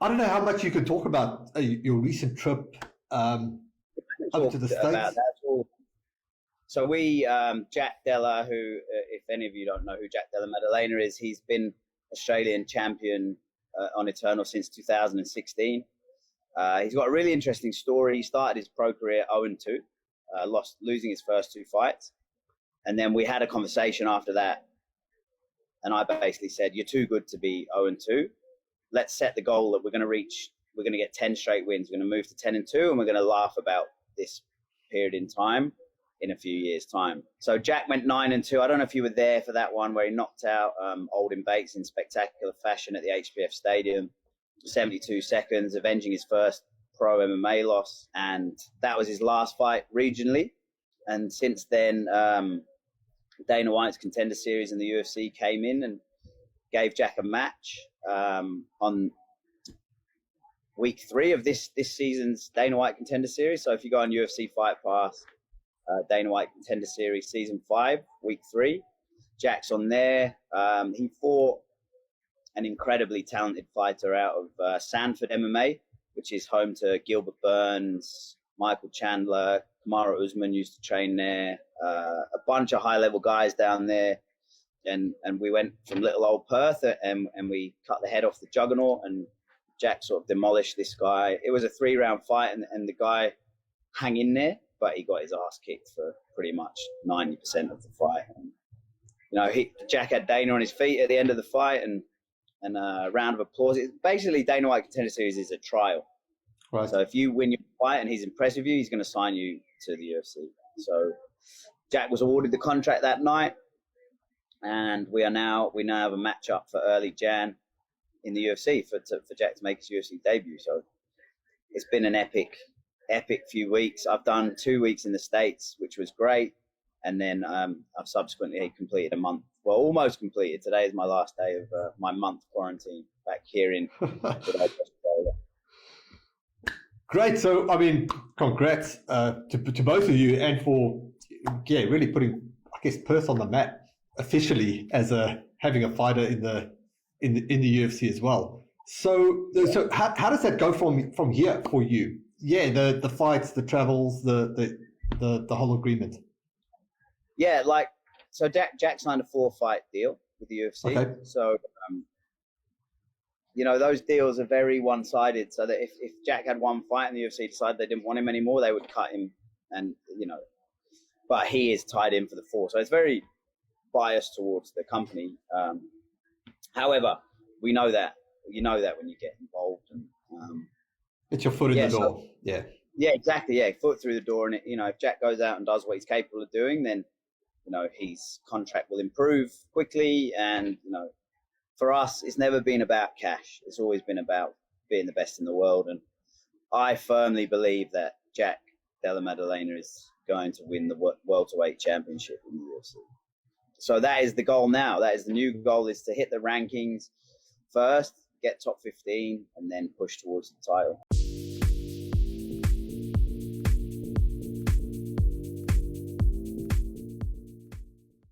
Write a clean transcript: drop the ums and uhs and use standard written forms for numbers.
I don't know how much you can talk about your recent trip up to the States. About that all. So we, Jack Della, who, if any of you don't know who Jack Della Maddalena is, he's been Australian champion on Eternal since 2016. He's got a really interesting story. He started his pro career 0-2, losing his first 2 fights. And then we had a conversation after that. And I basically said, you're too good to be 0-2. Let's set the goal that we're going to get 10 straight wins. We're going to move to 10-2, and we're going to laugh about this period in time in a few years' time. So Jack went 9-2. I don't know if you were there for that one where he knocked out Alden Bates in spectacular fashion at the HBF Stadium, 72 seconds, avenging his first pro MMA loss. And that was his last fight regionally. And since then, Dana White's Contender Series in the UFC came in and gave Jack a match on week 3 of this season's Dana White Contender Series. So if you go on UFC Fight Pass, Dana White Contender Series Season 5, week 3, Jack's on there. He fought an incredibly talented fighter out of Sanford MMA, which is home to Gilbert Burns, Michael Chandler, Kamaru Usman used to train there, a bunch of high-level guys down there. And we went from little old Perth and we cut the head off the juggernaut, and Jack sort of demolished this guy. It was a 3-round fight, and the guy hung in there, but he got his ass kicked for pretty much 90% of the fight. And, you know, Jack had Dana on his feet at the end of the fight, and a round of applause. Basically, Dana White Contender Series is a trial. Right. So if you win your fight and he's impressed with you, he's going to sign you to the UFC. So Jack was awarded the contract that night, and we now have a matchup for early Jan in the UFC for Jack to make his UFC debut. So it's been an epic few weeks. I've done 2 weeks in the States, which was great, and then I've subsequently completed a month. Well, almost completed. Today is my last day of my month quarantine back here in Australia. Great. So, I mean, congrats to both of you, and for really putting, I guess, Perth on the map officially as having a fighter in the UFC as well. So how does that go from here for you? Yeah, the fights, the travels, the whole agreement. Yeah, so Jack signed a 4-fight deal with the UFC. Okay. So you know, those deals are very one-sided, so that if Jack had one fight and the UFC decided they didn't want him anymore, they would cut him, and, you know, but he is tied in for the 4. So it's very biased towards the company. However, you know that when you get involved, and it's your foot in the door. So, yeah, exactly. Yeah, foot through the door. And, you know, if Jack goes out and does what he's capable of doing, then, you know, his contract will improve quickly. And, you know, for us, it's never been about cash. It's always been about being the best in the world. And I firmly believe that Jack Della Maddalena is going to win the Welterweight Championship in the UFC. So that is the goal now. That is the new goal, is to hit the rankings first, get top 15, and then push towards the title.